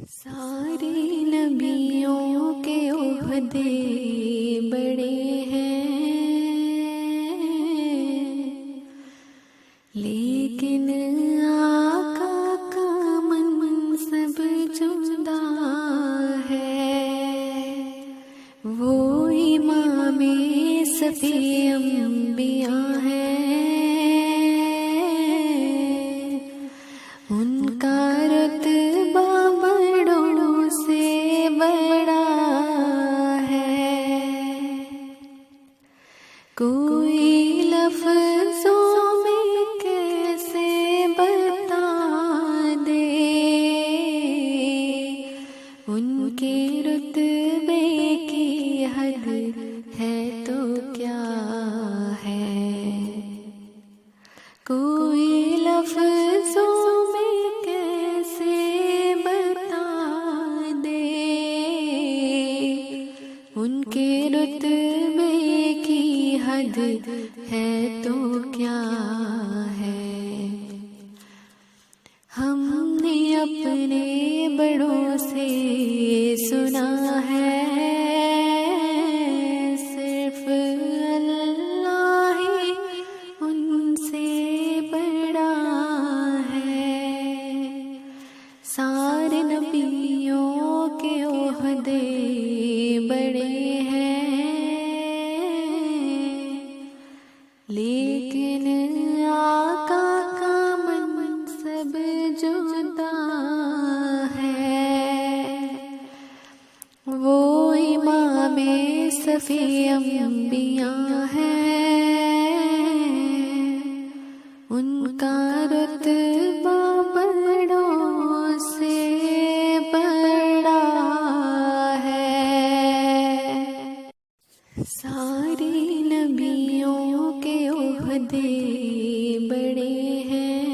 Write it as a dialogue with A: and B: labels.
A: سارے نبیوں کے عہدے بڑے ہیں، لیکن آقا کا منصب جدا ہے۔ وہ امام صفی انبیاء ہے، ان کا رتبہ بڑوں سے بڑا ہے۔ کوئی لفظوں میں کیسے بتا دے، ان کے رتبے کی حد ہے تو کیا ہے۔ کوئی لفظوں میں کیسے بتا دے، ان کے رتبے کی حد ہے تو کیا ہے۔ ہم نے اپنے بڑوں سے سنا ہے، صرف اللہ ہی ان سے بڑا ہے۔ سارے نبیوں کے عہدے بڑے ہیں، لیکن آقا کا منصب جدا ہے۔ وہ امام صفی انبیاء ہے، ان کا رتبہ بڑوں سے بڑا ہے۔ سارے نبیوں کے عہدے بڑے ہیں،